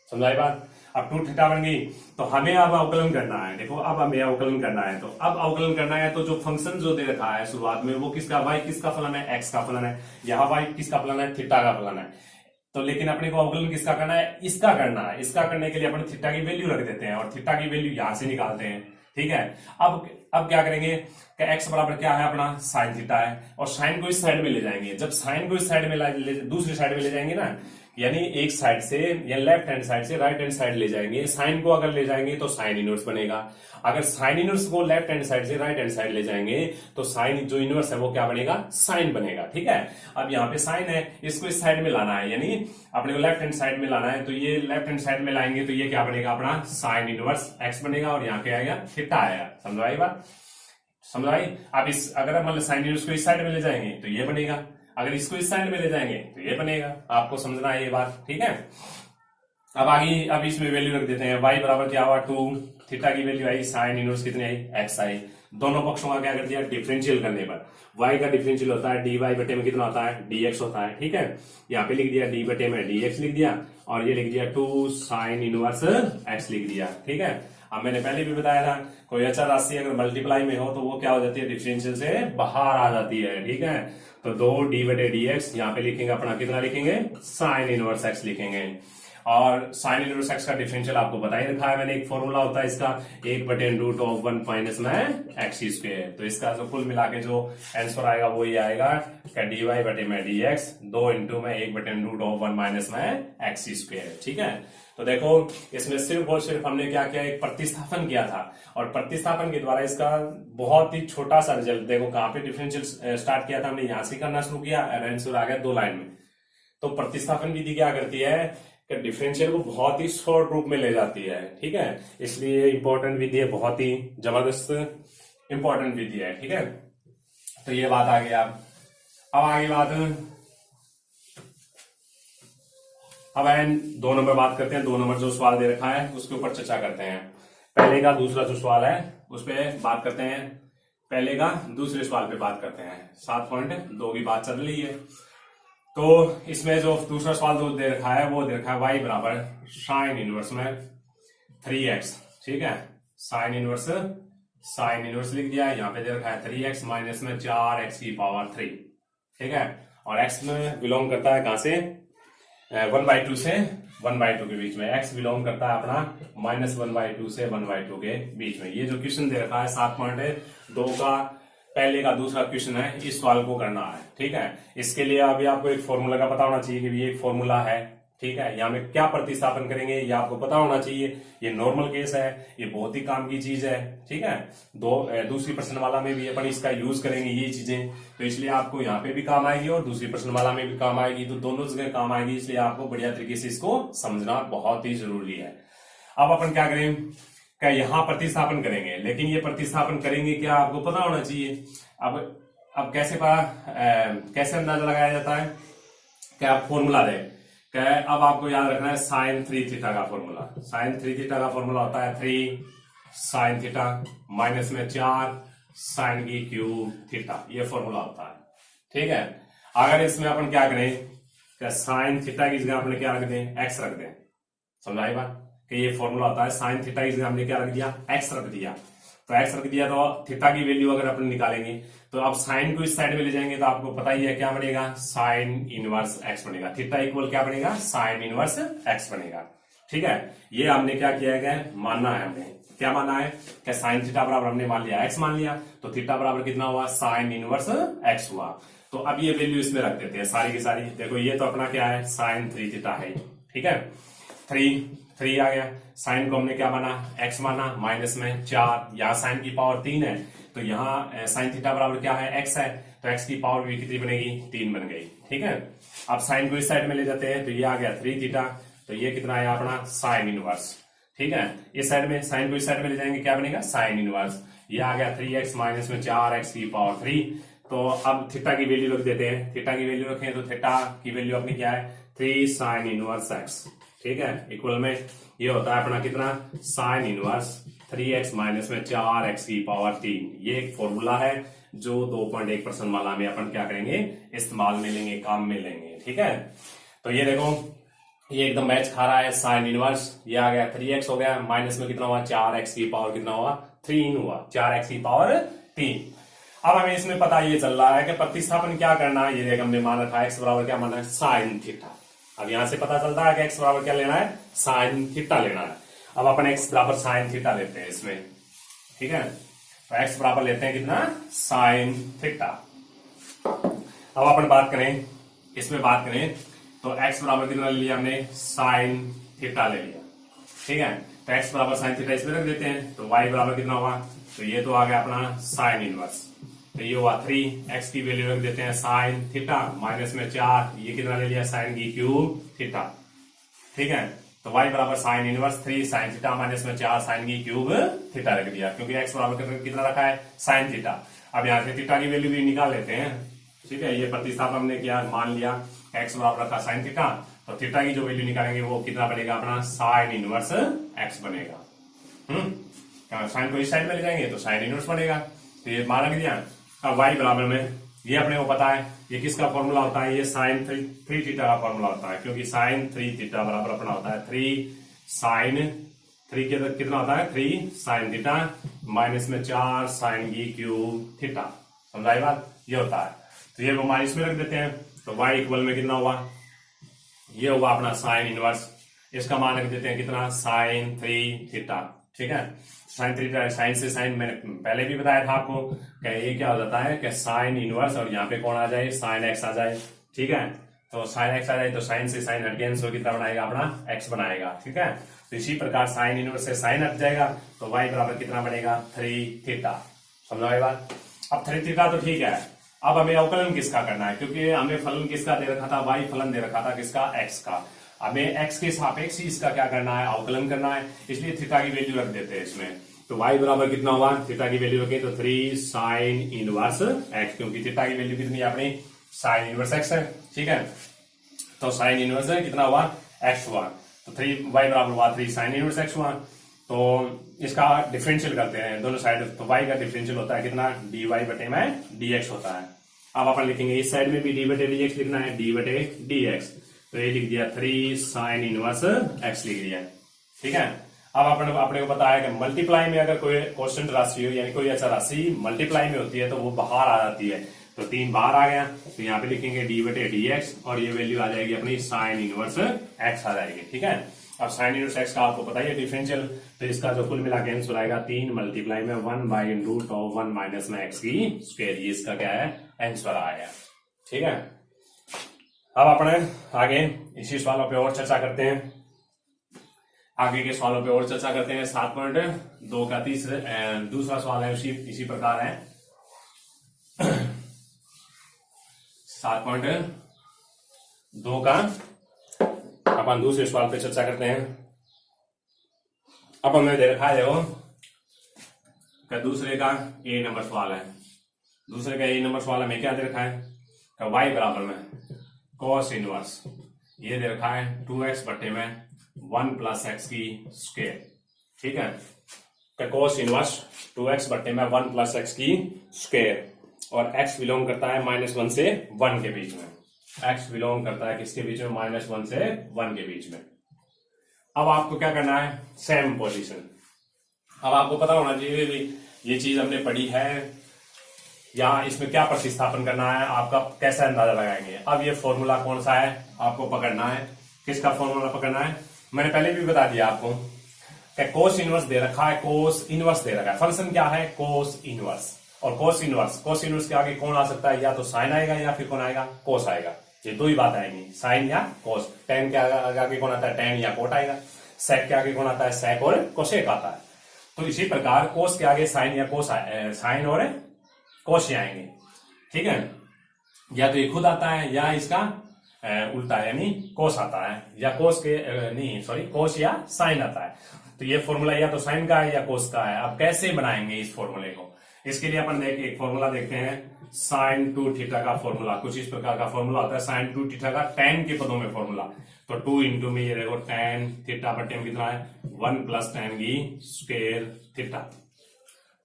समझ आई बात। अब 2 थीटा बन गई। तो हमें अब अवकलन करना है, देखो अब हमें अवकलन करना है। तो अब अवकलन करना है तो जो फंक्शन जो दे रखा है शुरुआत में वो किसका, y किसका फलन है, x का फलन है। यहाँ y किसका फलन है, थीटा का फलन है। तो लेकिन अपने को अवकलन किसका करना है, इसका करना है। इसका करने के लिए अपन थीटा की वैल्यू रख देते हैं और थीटा की वैल्यू यहां से निकालते हैं। ठीक है, अब क्या करेंगे कि x बराबर क्या है अपना साइन थीटा है, और साइन को इस साइड में ले जाएंगे। जब साइन को इस साइड में दूसरी साइड में ले जाएंगे ना, यानी एक साइड से या लेफ्ट हैंड साइड से राइट हैंड साइड ले जाएंगे। साइन को अगर ले जाएंगे तो साइन इनवर्स बनेगा। अगर साइन इनवर्स को लेफ्ट हैंड साइड से राइट हैंड साइड ले जाएंगे तो साइन जो इनवर्स है वो क्या बनेगा, साइन बनेगा। ठीक है, अब यहाँ पे साइन है, इसको इस साइड में लाना है, यानी अपने को लेफ्ट हैंड साइड में लाना है। तो ये लेफ्ट हैंड साइड में लाएंगे तो ये क्या बनेगा अपना साइन इनवर्स एक्स बनेगा, और यहाँ पे आएगा थीटा आएगा। समझ आई बात, समझ आई। अब इस अगर मतलब साइन इनवर्स को इस साइड में ले जाएंगे तो ये बनेगा, अगर इसको इस साइड में ले जाएंगे तो ये बनेगा। आपको समझना है ये बात, ठीक है। अब आगे अब इसमें वैल्यू रख देते हैं। y बराबर क्या हुआ 2, थीटा की वैल्यू आई साइन इनवर्स कितनी आई, x आई। दोनों पक्षों का क्या कर दिया, डिफरेंशियल करने पर y का डिफरेंशियल होता है dy बटे में कितना होता है, dx होता है। ठीक है, यहाँ पे लिख दिया d बटे में dx लिख दिया, और ये लिख दिया 2 साइन इनवर्स x लिख दिया। ठीक है, अब मैंने पहले भी बताया था कोई अचर राशि अगर मल्टीप्लाई में हो तो वो क्या हो जाती है, डिफरेंशियल से बाहर आ जाती है। ठीक है, तो 2 d बटे डी एक्स यहाँ पे लिखेंगे अपना कितना लिखेंगे, साइन इनवर्स x लिखेंगे। और साइन इनवर्स x का डिफरेंशियल आपको बता ही रखा है मैंने, एक फॉर्मूला होता है इसका 1 बटे रूट ऑफ 1 माइनस में एक्स स्क्वायर। तो इसका जो कुल मिला के जो आंसर आएगा वो ही आएगा डी वाई बटे में डी एक्स 2 इंटू में 1 बटे रूट ऑफ 1 माइनस में एक्स स्क्वायर। ठीक है, तो देखो इसमें सिर्फ और सिर्फ हमने क्या किया, एक प्रतिस्थापन किया था, और प्रतिस्थापन के द्वारा इसका बहुत ही छोटा सा रिजल्ट देखो कहाँ पे डिफरेंशियल स्टार्ट किया था हमने, यहां से करना शुरू किया, आंसर आ गया 2 लाइन में। तो प्रतिस्थापन विधि क्या करती है कि डिफरेंशियल को बहुत ही शॉर्ट रूप में ले जाती है। ठीक है, इसलिए इंपॉर्टेंट विधि है, बहुत ही जबरदस्त इंपॉर्टेंट विधि है। ठीक है, तो ये बात आ गई। अब आगे बात, अब 2 नंबर बात करते हैं। 2 नंबर जो सवाल दे रखा है उसके ऊपर चर्चा करते हैं। पहले का दूसरा जो सवाल है उस पर बात करते हैं, पहले का दूसरे सवाल पे बात करते हैं। 7.2 की बात चल रही है। तो इसमें जो दूसरा सवाल जो दे रखा है वो दे रखा है y बराबर साइन इनवर्स में 3x। ठीक है, साइन इनवर्स लिख दिया, यहाँ पे दे रखा है 3x माइनस में 4x की पावर 3। ठीक है, और x में बिलोंग करता है कहां से, 1/2 से 1/2 के बीच में। x बिलोंग करता है अपना -1/2 से 1/2 के बीच में। ये जो क्वेश्चन दे रखा है 7.2 का पहले का दूसरा क्वेश्चन है, इस सवाल को करना है। ठीक है, इसके लिए अभी आपको एक फॉर्मूला का पता होना चाहिए कि ये एक फॉर्मूला है। ठीक है, यहाँ में क्या प्रतिस्थापन करेंगे ये आपको पता होना चाहिए। ये नॉर्मल केस है, ये बहुत ही काम की चीज है। ठीक है, दूसरी प्रश्न वाला में भी अपन इसका यूज करेंगे ये चीजें, तो इसलिए आपको यहाँ पे भी काम आएगी और दूसरी प्रश्न वाला में भी काम आएगी, तो दोनों जगह काम आएगी। इसलिए आपको बढ़िया तरीके से इसको समझना बहुत ही जरूरी है। अब अपन क्या करें, क्या यहाँ प्रतिस्थापन करेंगे, लेकिन ये प्रतिस्थापन करेंगे क्या आपको पता होना चाहिए। अब कैसे अंदाजा लगाया जाता है, क्या आप फॉर्मूला दें, क्या अब आपको याद रखना है साइन 3 थीटा का फॉर्मूला। साइन 3 थीटा का फॉर्मूला होता है 3 साइन थीटा माइनस में 4 साइन की क्यूब थीटा, ये फॉर्मूला होता है। ठीक है, अगर इसमें अपन क्या करें, क्या साइन थीटा की जगह अपने क्या रख दें, एक्स रख दें। समझाई बात, कि ये फॉर्मूला होता है साइन थीटा की जगह हमने क्या रख दिया, एक्स रख दिया। तो एक्स रख दिया तो थीटा की वैल्यू अगर अपन निकालेंगे तो अब साइन को इस साइड में ले जाएंगे तो आपको पता ही है क्या बनेगा, साइन इनवर्स एक्स बनेगा। थीटा इक्वल क्या बनेगा, साइन इनवर्स एक्स बनेगा। ठीक है, ये हमने क्या किया है, मानना है। हमने क्या माना है, क्या साइन थीटा बराबर हमने मान लिया एक्स मान लिया, तो थीटा बराबर कितना हुआ, साइन इनवर्स एक्स हुआ। तो अब ये वैल्यू इसमें रख देते हैं सारी की सारी। देखो ये तो अपना क्या है, साइन 3 थीटा है। ठीक है, 3 आ गया, साइन को हमने क्या माना, एक्स माना, माइनस में 4, यहाँ साइन की पावर 3 है तो यहाँ साइन थीटा बराबर क्या है, एक्स है, तो एक्स की पावर भी कितनी बनेगी, 3 बन गई। ठीक है, अब साइन को इस साइड में ले जाते हैं तो ये आ गया 3 थीटा, तो ये कितना है अपना साइन इनवर्स। ठीक है, इस साइड में साइन को इस साइड में ले जाएंगे क्या बनेगा, साइन इनवर्स। ये आ गया 3x माइनस में 4x की पावर 3। तो अब थीटा की वैल्यू रख देते हैं, थीटा की वैल्यू रखें तो थीटा की वैल्यू अपनी क्या है, 3 साइन इनवर्स x। ठीक है, इक्वल में ये होता है अपना कितना, साइन इनवर्स 3x माइनस में 4x की पावर 3। ये एक फॉर्मूला है जो 2.1% माला में अपन क्या करेंगे, इस्तेमाल में लेंगे, काम में लेंगे। ठीक है, तो ये देखो ये एकदम मैच खा रहा है, साइन इनवर्स ये आ गया 3x हो गया, माइनस में कितना हुआ 4x की पावर कितना हुआ 3 हुआ, 4x की पावर 3। अब हमें इसमें पता ये चल रहा है कि प्रतिस्थापन क्या करना है, ये देख हमने मान रखा है x बराबर क्या माना है साइन थीटा। अब यहां से पता चलता है कि x बराबर क्या लेना है साइन थीटा लेना है। अब अपन x बराबर साइन थीटा लेते हैं इसमें, ठीक है, तो x बराबर लेते हैं कितना साइन थीटा। अब अपन बात करें इसमें बात करें तो x बराबर कितना ले लिया हमने साइन थीटा ले लिया, ठीक है, तो x बराबर साइन थीटा इसमें रख देते हैं, तो y बराबर कितना हुआ, तो ये तो आ गया अपना साइन इनवर्स, तो ये हुआ 3, x की वैल्यू रख देते हैं साइन थीटा, माइनस में 4, ये कितना ले लिया साइन की क्यूब थीटा, ठीक है, तो y बराबर sine inverse 3 sine theta minus में 4 साइन की क्यूब थीटा रख दिया, क्योंकि x बराबर कितना रखा है साइन थीटा। अब यहाँ से थीटा की वैल्यू भी निकाल लेते हैं, ठीक है, ये प्रतिस्थापन हमने किया, मान लिया x बराबर रखा साइन थीटा, तो थीटा की जो वैल्यू निकालेंगे वो कितना बनेगा अपना साइन इनवर्स x बनेगा। साइन को इस साइड में ले जाएंगे तो साइन इनवर्स बनेगा, तो ये मान रख दिया। अब y बराबर में ये अपने को पता है ये किसका फॉर्मूला होता है, ये साइन 3 थीटा का फॉर्मूला होता है, क्योंकि साइन 3 थीटा बराबर अपना होता है 3 साइन 3 के कितना होता है 3 साइन थीटा माइनस में 4 साइन की क्यूब थीटा, समझाई बात, ये होता है। तो ये माइनस में रख देते हैं, तो y इक्वल में कितना हुआ, ये हुआ अपना साइन इनवर्स, इसका मान रख देते हैं कितना साइन 3 थीटा, ठीक है, साइन 3 साइन से साइन मैंने पहले भी बताया था आपको कि ये क्या हो जाता है कि साइन इनवर्स और यहाँ पे कौन आ जाए साइन एक्स आ जाए, ठीक है, तो साइन एक्स आ जाए तो साइन से साइन हट गया तो कितना बनाएगा अपना एक्स बनाएगा, ठीक है, तो इसी प्रकार साइन इनवर्स से साइन हट जाएगा तो y बराबर कितना बनेगा 3 थीटा, समझा ये बात। अब 3 थीटा तो ठीक है, अब हमें अवकलन किसका करना है, क्योंकि हमें फलन किसका दे रखा था y फलन दे रखा था किसका x का, हमें x के सापेक्ष ही इसका क्या करना है अवकलन करना है, इसलिए थीटा की वैल्यू रख देते हैं इसमें, तो y बराबर कितना हुआ थीटा की वैल्यू रखे तो 3 साइन इनवर्स x, क्योंकि थीटा की वैल्यू कितनी है अपनी साइन इनवर्स x है, ठीक है, तो साइन इनवर्स है कितना हुआ x हुआ, तो 3 y बराबर हुआ 3 साइन इनवर्स x हुआ, तो इसका डिफरेंशियल करते हैं दोनों साइड, तो y का डिफरेंशियल होता है कितना dy बटे में dx होता है। अब अपन लिखेंगे इस साइड में भी d बटे dx लिखना है, d बटे dx, तो ये लिख दिया 3 साइन इनवर्स x लिख दिया, ठीक है। अब अपन अपने को पता है कि मल्टीप्लाई में अगर कोई कांस्टेंट राशि हो यानी कोई ऐसा राशि मल्टीप्लाई में होती है तो वो बाहर आ जाती है, तो 3 बाहर आ गया, तो यहाँ पे लिखेंगे d बटे dx और ये वैल्यू आ जाएगी अपनी साइन इनवर्स x आ जाएगी, ठीक है। अब साइन इनवर्स x का आपको पता ही है डिफरेंशियल, तो इसका जो कुल मिला के आंसर आएगा 3 मल्टीप्लाई में 1 बाई रूट ऑफ 1 माइनस में x की स्क्वायर, ये इसका क्या है आंसर आया, ठीक है। अब अपने आगे इसी सवालों पे और चर्चा करते हैं, आगे के सवालों पे और चर्चा करते हैं। 7.2 का दूसरा सवाल है इसी प्रकार है 7.2 का अपन दूसरे सवाल पे चर्चा करते हैं। अब हमने दे रखा है देखो कि दूसरे का ए नंबर सवाल है, दूसरे का ए नंबर सवाल हमें क्या दे रखा है कि y बराबर में cos इनवर्स ये दे रखा है 2x बटे में 1 प्लस एक्स की स्क्वायर, ठीक है, कि cos इनवर्स 2x बटे में 1 प्लस एक्स की स्क्वायर और x बिलोंग करता है -1 से 1 के बीच में, x बिलोंग करता है किसके बीच में -1 से 1 के बीच में। अब आपको क्या करना है सेम पोजीशन, अब आपको पता होना चाहिए ये चीज हमने पढ़ी है या इसमें क्या प्रतिस्थापन करना है, आपका कैसा अंदाजा लगाएंगे। अब ये फॉर्मूला कौन सा है आपको पकड़ना है, किसका फॉर्मूला पकड़ना है, मैंने पहले भी बता दिया आपको कि कोस इनवर्स दे रखा है, कोस इनवर्स दे रखा है, फंक्शन क्या है कोस इनवर्स, और कोस इनवर्स के आगे कौन आ सकता है, या तो साइन आएगा या फिर कौन आएगा कोस आएगा, ये दो ही बात आएंगी साइन या कोस। टेन के आगे कौन आता है टेन या कोट आएगा, सेक के आगे कौन आता है सेक और कोसेक आता है, तो इसी प्रकार कोस के आगे साइन या कोस साइन और कोस आएंगे, ठीक है, या तो ये खुद आता है या इसका उल्टा यानी कोस आता है, या कोस के नहीं सॉरी कोस या साइन आता है, तो ये फॉर्मूला या तो साइन का है या कोस का है। अब कैसे बनाएंगे इस फॉर्मूले को, इसके लिए अपन एक फॉर्मूला देखते हैं साइन 2 थीटा का फॉर्मूला, कुछ इस प्रकार का फॉर्मूला होता है साइन 2 थीटा का tan के पदों में फॉर्मूला, तो 2 इंटू में ये देखो tan थीटा बटे में कितना है 1 प्लस tan की स्क्वायर थीटा,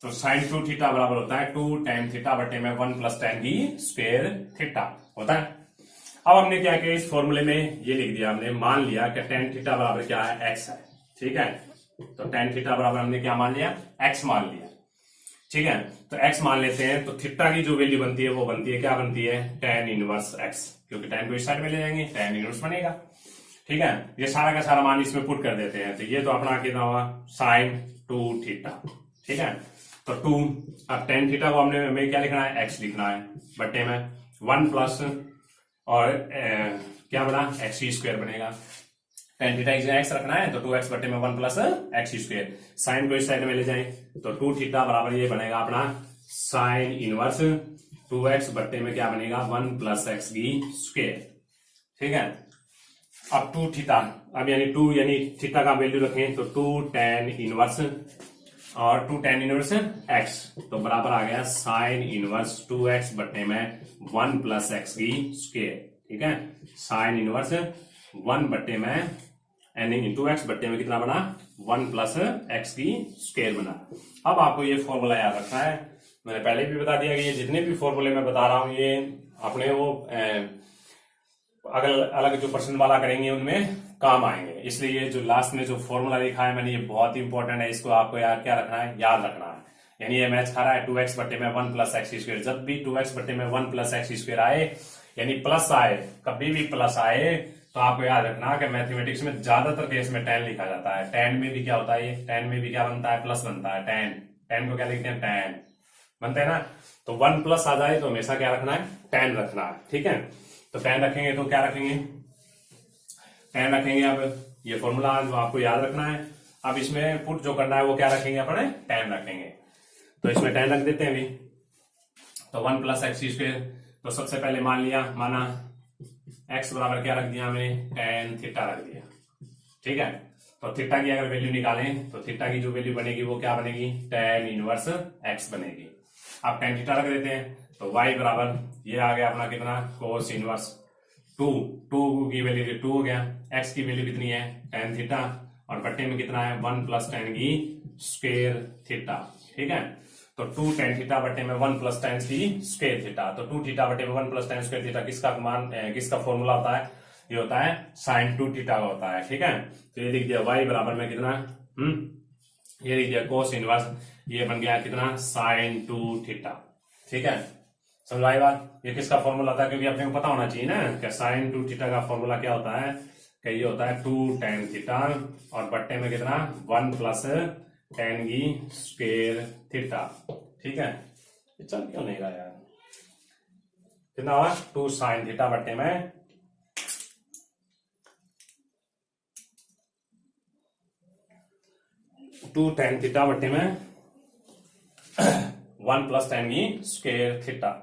तो साइन 2 थीटा बराबर होता है 2 tan थीटा बटे में 1 प्लस tan की स्क्वायर थीटा होता है। अब हमने क्या किया, इस फॉर्मूले में ये लिख दिया हमने, मान लिया कि tan थीटा बराबर क्या है, x है। ठीक है, तो tan थीटा बराबर हमने क्या मान लिया, x मान लिया। ठीक है, तो x मान लेते हैं, तो थीटा की जो वैल्यू बनती है वो बनती है, क्या बनती है, tan इनवर्स x, क्योंकि tan को इस साइड में ले जाएंगे, tan इनवर्स बनेगा। ठीक है, ये सारा का सारा मान इसमें पुट कर देते हैं, तो ये तो अपना कितना हुआ, sin 2 थीटा। ठीक है, तो 2, अब tan थीटा को हमने हमें क्या लिखना है, x लिखना है, बट्टे में 1 प्लस और क्या बना, एक्स स्क्वायर बनेगा। tan थीटा एक्स रखना है तो 2x बट्टे में 1 प्लस एक्स स्क्वायर, साइन को इस साइड में ले जाएं तो 2 थीटा बराबर ये बनेगा अपना साइन इनवर्स 2x बट्टे में क्या बनेगा, 1 प्लस एक्स की स्क्वायर। ठीक है, अब 2 थीटा, अब यानी 2 यानी थीटा का वैल्यू रखें तो 2 tan इनवर्स और 2 tan इनवर्स x, तो बराबर आ गया साइन इनवर्स 2x बट्टे में 1 प्लस एक्स की स्क्वायर। ठीक है, साइन इनवर्स 1 बट्टे में यानी 2x बट्टे में कितना बना, 1 प्लस एक्स की स्क्वायर बना। अब आपको ये फॉर्मूला याद रखना है, मैंने पहले भी बता दिया कि ये जितने भी फॉर्मूले मैं बता रहा हूं ये अपने वो अगल अलग जो पर्सन वाला करेंगे उनमें काम आएंगे, इसलिए ये जो लास्ट में जो फॉर्मूला लिखा है मैंने, ये बहुत ही इंपॉर्टेंट है, इसको आपको यार क्या रखना है, याद रखना है। यानी ये मैच खा रहा है 2x बट्टे में 1 प्लस एक्स स्क्वायर, जब भी 2x बट्टे में 1 प्लस एक्स स्क्वायर आए यानी प्लस आए, कभी भी प्लस आए तो आपको याद रखना कि मैथमेटिक्स में ज्यादातर केस में tan लिखा जाता है। tan में भी क्या होता है, tan में भी क्या बनता है, प्लस बनता है, tan को क्या लिखते हैं, tan बनता है ना, तो 1 प्लस आ जाए तो हमेशा क्या रखना है, tan रखना है। ठीक है, तो tan रखेंगे तो क्या रखेंगे, tan रखेंगे। अब ये फॉर्मूला जो आपको याद रखना है, अब इसमें पुट जो करना है वो क्या रखेंगे, अपने tan रखेंगे, तो इसमें tan रख देते हैं अभी, तो 1 प्लस एक्स स्क्वायर, तो सबसे पहले मान लिया, माना x बराबर क्या रख दिया हमने, tan थीटा रख दिया। ठीक है, तो थीटा की अगर वैल्यू निकालें तो थीटा की जो वैल्यू बनेगी वो क्या बनेगी, tan इनवर्स x बनेगी। अब tan थीटा रख देते हैं, तो y बराबर ये आ गया अपना कितना, cos इनवर्स 2 की वैल्यू 2 हो गया, x की वैल्यू कितनी है, tan थीटा, और बट्टे में कितना है, 1 प्लस tan की स्क्वायर थीटा। ठीक है, तो 2 tan थीटा बट्टे में 1 प्लस tan की स्क्वायर थीटा, तो 2 थीटा बट्टे में 1 प्लस tan स्क्वायर थीटा किसका मान, किसका फॉर्मूला होता है, ये होता है sin 2 थीटा का होता है। ठीक है, तो ये लिख दिया y बराबर में कितना, ये लिख दिया cos इनवर्स, ये बन गया कितना, sin 2 थीटा। ठीक है, समझाई बात, ये किसका फॉर्मूला होता है, क्योंकि अपने को पता होना चाहिए ना कि sin 2 थीटा का फॉर्मूला क्या होता है, कि ये होता है 2 tan थीटा और बट्टे में कितना, 1 प्लस tan की स्क्वायर थीटा। ठीक है, ये चल क्यों नहीं रहा यार, कितना हुआ, 2 sin थीटा बट्टे में 2 tan थीटा बट्टे में 1 प्लस tan की स्क्वायर थीटा।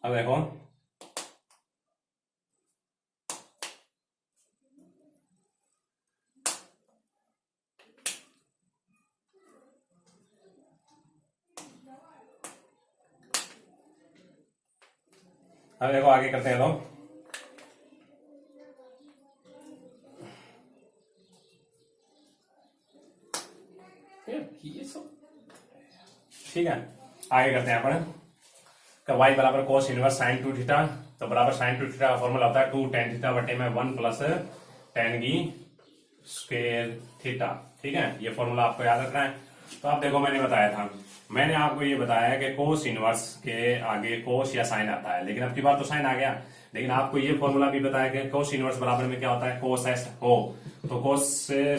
अब देखो, अब देखो आगे करते हैं लोग, ये सब ठीक है, आगे करते हैं अपन का y बराबर cos इनवर्स sin 2 थीटा, तो बराबर sin 2 थीटा का फॉर्मूला होता है 2 tan थीटा बटे में 1 प्लस tan की स्क्वायर थीटा। ठीक है, ये फॉर्मूला आपको याद रखना है। तो आप देखो, मैंने बताया था, मैंने आपको ये बताया कि cos इनवर्स के आगे cos या sin आता है, लेकिन अब की बार तो sin आ गया, लेकिन आपको ये फॉर्मूला भी बताया कि cos इनवर्स बराबर में क्या होता है, cos x हो, तो cos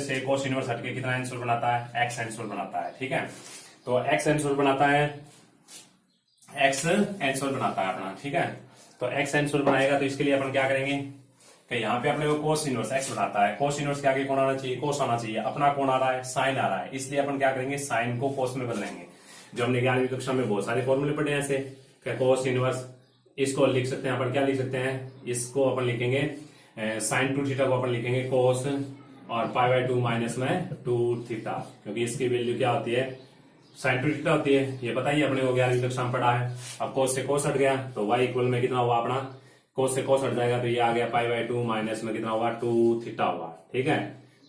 से cos इनवर्स हटके कितना आंसर बनाता है, x आंसर बनाता है। ठीक है, तो x आंसर बनाता है, x आंसर बनाता है अपना। ठीक है, तो x आंसर बनाएगा तो इसके लिए अपन क्या करेंगे कि यहाँ पे अपने को cos इनवर्स x बनाता है, cos इनवर्स के आगे कौन आना चाहिए, cos आना चाहिए, अपना कौन आ रहा है, sin आ रहा है, इसलिए अपन क्या करेंगे, sin को cos में बदलेंगे। जो हमने 11वीं कक्षा में बहुत सारे फॉर्मूले पढ़े हैं ऐसे, cos इनवर्स, इसको लिख सकते हैं अपन, क्या लिख सकते हैं, इसको अपन लिखेंगे sin 2 थीटा को अपन लिखेंगे cos और π/2 माइनस में 2 थीटा, क्योंकि इसकी वैल्यू क्या होती है, sin 2 थीटा होती है, ये पता ही अपने को 11वीं कक्षा में पढ़ा है। अब cos से cos हट गया तो y इक्वल में कितना हुआ अपना, कोस से कोस हट जाएगा तो ये आ गया पाई बाय 2 माइनस में कितना हुआ 2 थीटा हुआ, ठीक है।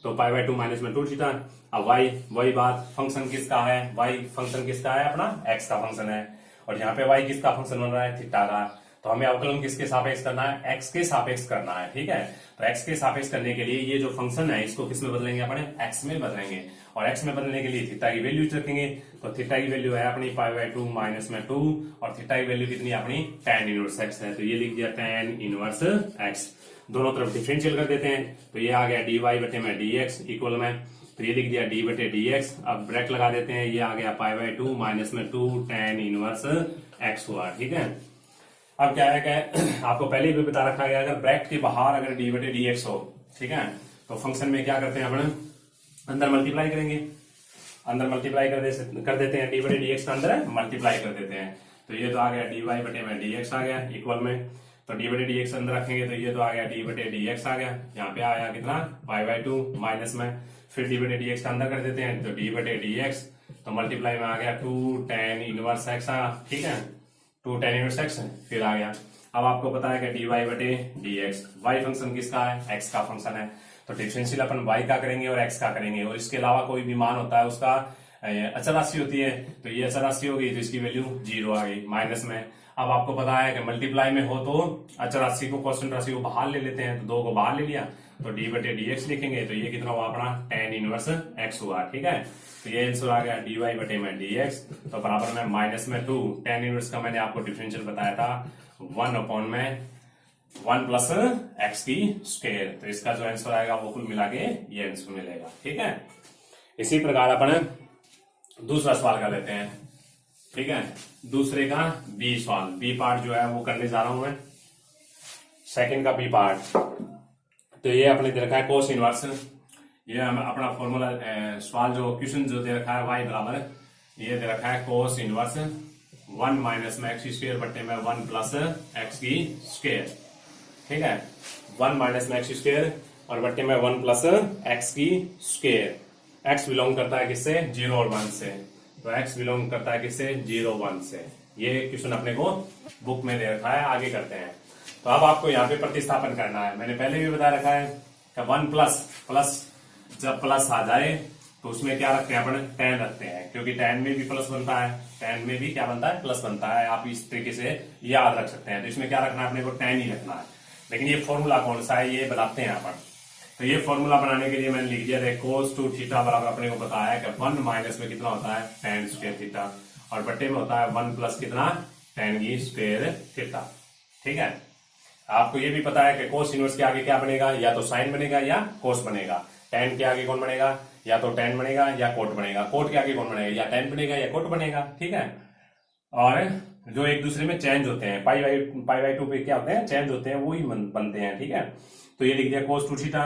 तो पाई बाय 2 माइनस में 2 थीटा। अब वाई वही बात, फंक्शन किसका है, वाई फंक्शन किसका है, अपना एक्स का फंक्शन है, और यहाँ पे वाई किसका फंक्शन बन रहा है, थीटा का। तो हमें अवकलन किसके सापेक्ष करना है, एक्स के सापेक्ष करना है, ठीक है। तो एक्स के सापेक्ष करने के लिए ये जो फंक्शन है इसको किस में बदलेंगे, अपने एक्स में बदलेंगे, और एक्स में बदलने के लिए थीटा की वैल्यू रखेंगे। तो थीटा की वैल्यू है अपनी पाई बाय 2 माइनस में 2, और थीटा की वैल्यू कितनी अपनी tan इनवर्स एक्स है। तो ये लिख दिया tan इनवर्स एक्स। दोनों तरफ डिफरेंशियल कर देते हैं, तो ये आ गया डी वाई बटे में डी एक्स इक्वल में, तो ये लिख दिया डी बटे डी एक्स। अब ब्रैकेट लगा देते हैं, ये आ गया पाई बाय 2 माइनस में 2 tan इनवर्स एक्स हुआ, ठीक है। अब क्या है कि आपको पहले भी बता रखा गया, अगर ब्रैकेट के बाहर अगर डी बटे डी एक्स हो, ठीक है, तो फंक्शन में क्या करते हैं अपन, अंदर मल्टीप्लाई करेंगे, अंदर मल्टीप्लाई कर देते हैं, डी बटे डी एक्स का अंदर मल्टीप्लाई कर देते हैं। तो ये तो आ गया डी वाई बटे में डी एक्स आ गया इक्वल में, तो डी बटे डी एक्स अंदर रखेंगे तो ये तो आ गया डी बटे डी एक्स आ गया, यहाँ पे आया कितना पाई बाय 2 माइनस में, फिर डी बटे डी एक्स का अंदर कर देते हैं, तो डी बटे डी एक्स, तो मल्टीप्लाई में आ गया 2 tan इनवर्स एक्स आ, ठीक है, 2 tan इनवर्स एक्स फिर आ गया। अब आपको पता है कि डी वाई बटे डी एक्स, वाई फंक्शन किसका है, एक्स का फंक्शन है, तो डिफरेंशियल अपन वाई का करेंगे और एक्स का करेंगे, और इसके अलावा कोई भी मान होता है उसका अचर राशि होती है, तो ये अचर राशि होगी तो इसकी वैल्यू 0 आ गई माइनस में। अब आपको पता है कि मल्टीप्लाई में हो तो अचर राशि को कांस्टेंट राशि को बाहर ले लेते हैं, तो 2 को बाहर ले लिया तो डी बटे डी एक्स लिखेंगे, तो ये कितना हुआ अपना tan इनवर्स एक्स हुआ, ठीक है। तो ये आंसर आ गया डी वाई बटे में डी एक्स, तो बराबर में माइनस में 2 tan इनवर्स का मैंने आपको डिफरेंशियल बताया था 1 प्लस एक्स की स्क्वायर, तो इसका जो आंसर आएगा वो कुल मिला के ये आंसर मिलेगा, ठीक है। इसी प्रकार अपन दूसरा सवाल कर लेते हैं, ठीक है। दूसरे का बी सवाल, बी पार्ट जो है वो करने जा रहा हूं मैं, सेकंड का बी पार्ट। तो ये अपने दे रखा है कोस इनवर्स, ये हम अपना फॉर्मूला सवाल जो क्वेश्चन जो दे रखा है वाई बराबर, ये दे रखा है कोस इनवर्स 1 माइनस में एक्स स्क्वायर बटे में 1 प्लस एक्स की स्क्वायर, ठीक है। 1 माइनस में एक्स स्क्वायर और बटे में 1 प्लस एक्स की स्क्वायर। एक्स बिलोंग करता है किससे, 0 और 1 से, तो एक्स बिलोंग करता है किससे, 0 1 से। ये क्वेश्चन अपने को बुक में दे रखा है, आगे करते हैं। तो अब आपको यहाँ पे प्रतिस्थापन करना है, मैंने पहले भी बता रखा है कि 1 प्लस जब प्लस आ जाए तो उसमें क्या रखते हैं अपन, tan रखते हैं, क्योंकि tan में भी प्लस बनता है, tan में भी क्या बनता है, प्लस बनता है। आप इस तरीके से याद रख सकते हैं। तो इसमें क्या रखना है अपने को, tan ही रखना है। लेकिन ये फॉर्मूला कौन सा है ये बनाते हैं अपन। तो ये फॉर्मूला बनाने के लिए मैंने लिख दिया है कोस 2 थीटा बराबर अपने को पता है कि 1 माइनस में कितना होता है tan स्क्वायर थीटा, और बटे में होता है 1 प्लस कितना tan की स्क्वायर थीटा, ठीक है। आपको ये भी पता है कि कोस इनवर्स के आगे क्या बनेगा, या तो साइन बनेगा या कोस बनेगा। tan के आगे कौन बनेगा, या तो tan बनेगा या कोट बनेगा। कोट के आगे कौन बनेगा, या tan बनेगा या कोट बनेगा, ठीक है। और जो एक दूसरे में चेंज होते हैं, पाई बाई 2 पे क्या होते हैं, चेंज होते हैं, वही बनते हैं, ठीक है। तो ये लिख दिया कोस 2 थीटा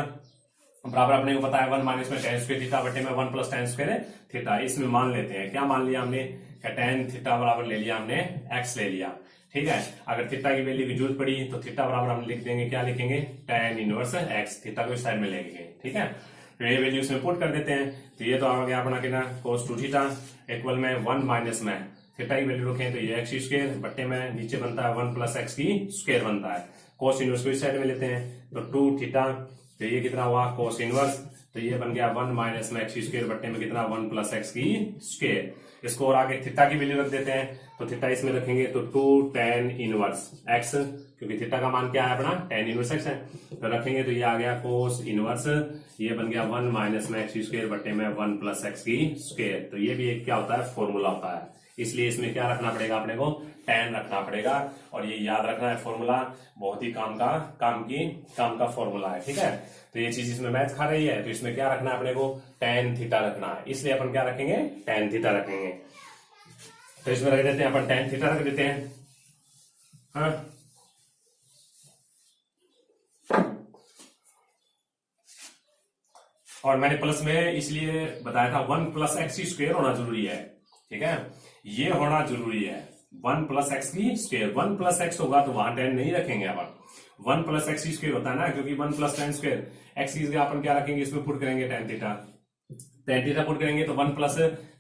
बराबर अपने को पता है 1 माइनस में tan स्क्वायर थीटा बटे में 1 प्लस tan स्क्वायर थीटा। इसमें मान लेते हैं, क्या मान लिया हमने, tan थीटा बराबर ले लिया हमने x ले लिया, ठीक है। अगर थीटा की वैल्यू की जरूरत पड़ी तो थीटा बराबर हम लिख देंगे, क्या लिखेंगे, tan इनवर्स x, थीटा को इस साइड में लेंगे, ठीक है। तो ये वैल्यू इसमें पुट कर देते हैं, तो ये तो आ गया अपना कितना कोस 2 थीटा इक्वल में 1 माइनस में थीटा की वैल्यू रखें तो ये एक्स स्क्वायर बटे में नीचे बनता है 1 प्लस एक्स की स्क्वायर बनता है। कोस इनवर्स को इस साइड में लेते हैं तो 2 थीटा, तो ये कितना हुआ कोस इनवर्स, तो ये बन गया 1 माइनस में एक्स स्क्वायर बटे में कितना 1 प्लस एक्स की स्क्वायर। इसको और आगे थीटा की वैल्यू रख देते हैं, तो थीटा इसमें रखेंगे तो 2 tan इनवर्स एक्स, क्योंकि थीटा का मान क्या है अपना tan इनवर्स एक्स है, तो रखेंगे तो ये आ गया कोस इनवर्स, ये बन गया 1 माइनस में एक्स स्क्वायर बटे में 1 प्लस एक्स की स्क्वायर। तो ये भी एक क्या होता है, फॉर्मूला होता है, इसलिए इसमें क्या रखना पड़ेगा अपने को, tan रखना पड़ेगा। और ये याद रखना है फॉर्मूला, बहुत ही काम का फॉर्मूला है, ठीक है। तो ये चीज इसमें मैथ खा रही है, तो इसमें क्या रखना है अपने को, tan थीटा रखना है, इसलिए अपन क्या रखेंगे, tan थीटा रखेंगे। तो इसमें रख देते हैं अपन tan थीटा रख देते हैं, हाँ। और मैंने प्लस में इसलिए बताया था 1 प्लस एक्स स्क्वायर होना जरूरी है, ठीक है, ये होना जरूरी है 1 प्लस एक्स की स्क्वायर। 1 प्लस एक्स होगा तो वहां tan नहीं रखेंगे अपन, 1 प्लस एक्स स्क्वायर होता है ना, क्योंकि 1 प्लस tan स्क्वायर एक्स की जगह अपन क्या रखेंगे, इसमें पुट करेंगे tan थीटा पुट करेंगे तो 1 प्लस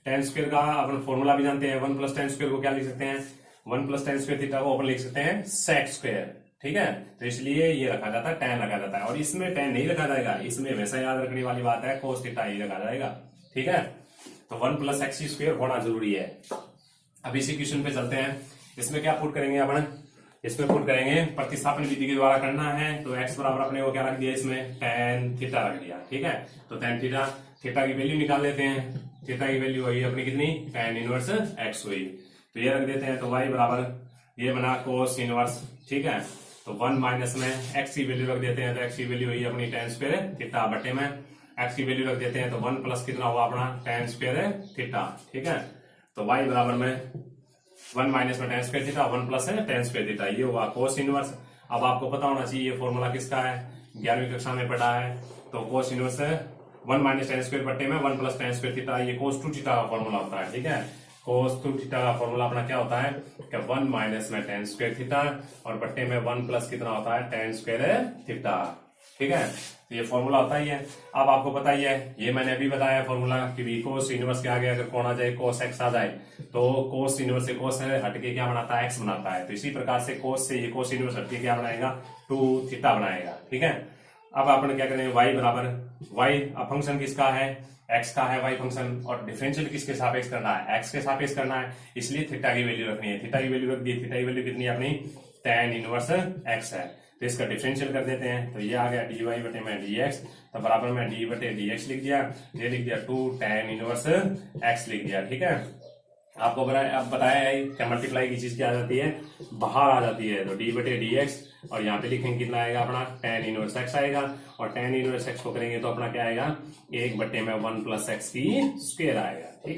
tan स्क्वायर का अपन फॉर्मूला भी जानते हैं। 1 प्लस tan स्क्वायर को क्या लिख सकते हैं, 1 प्लस tan स्क्वायर थीटा को अपन लिख सकते हैं sec स्क्वायर, ठीक है। तो इसलिए ये रखा जाता है, tan रखा जाता है, और इसमें tan नहीं रखा जाएगा, इसमें हमेशा याद रखने वाली बात है cos थीटा ही रखा जाएगा। ठीक है, तो 1 + x² होना जरूरी है। अब इसी क्वेश्चन पे चलते हैं। इसमें क्या पुट करेंगे अपन, इसमें पुट करेंगे प्रतिस्थापन विधि के द्वारा करना है। तो x बराबर अपने को क्या रख दिया, इसमें tan थीटा रख दिया। ठीक है, तो tan थीटा, थीटा की वैल्यू निकाल लेते हैं। थीटा की वैल्यू हुई अपनी कितनी, tan इनवर्स x हुई, तो ये रख देते हैं। तो y बराबर ये बना cos इनवर्स। ठीक है, तो 1 माइनस में x की वैल्यू रख देते हैं, तो x की वैल्यू हुई अपनी tan स्क्वायर थीटा, बटे में x की वैल्यू रख देते हैं, तो 1 प्लस कितना हुआ अपना tan स्क्वायर थीटा। ठीक है, तो y बराबर में 1 माइनस में tan स्क्वायर थीटा, 1 प्लस है tan स्क्वायर थीटा, ये हुआ cos इनवर्स। अब आपको पता होना चाहिए ये फॉर्मूला किसका है, 11वीं कक्षा में पढ़ा है। तो cos इनवर्स है 1 माइनस tan स्क्वायर बटे में 1 प्लस tan स्क्वायर थीटा, ये cos 2 थीटा का फॉर्मूला होता है। ठीक है, cos 2 थीटा का फॉर्मूला अपना क्या होता है कि 1 माइनस में tan स्क्वायर थीटा और बट्टे में 1 प्लस कितना होता है tan स्क्वायर थीटा। ठीक है, तो ये फॉर्मूला होता ही है। अब आपको पता ही है, ये मैंने अभी बताया फॉर्मूला कि cos इनवर्स के आगे अगर कौन आ जाए, cos x आ जाए, तो cos इनवर्स से cos है हटके क्या बनाता है, x बनाता है। तो इसी प्रकार से cos से ये cos इनवर्स हटके क्या बनाएगा, 2 थीटा बनाएगा। ठीक है, अब अपन क्या करेंगे, y बराबर y, अब फंक्शन किसका है, x का है y फंक्शन, और डिफरेंशियल किसके सापेक्ष करना है, x के सापेक्ष करना है, इसलिए थीटा की वैल्यू रखनी है। थीटा की वैल्यू रख दी, थीटा की वैल्यू कितनी है अपनी, tan इनवर्स x है। तो इसका डिफरेंशियल कर देते हैं, तो ये आ गया dy बटे में dx, तो बराबर में d बटे dx लिख दिया, ये लिख दिया 2 tan इनवर्स x लिख दिया। ठीक है, आपको अब बताया है क्या मल्टीप्लाई की चीज क्या आ जाती है, बाहर आ जाती है, तो d बटे dx, और यहाँ पे लिखेंगे कितना आएगा अपना tan इनवर्स x आएगा, और tan इनवर्स x को करेंगे तो अपना क्या आएगा, 1 बटे में 1 प्लस x की स्क्वायर आएगा। ठीक है।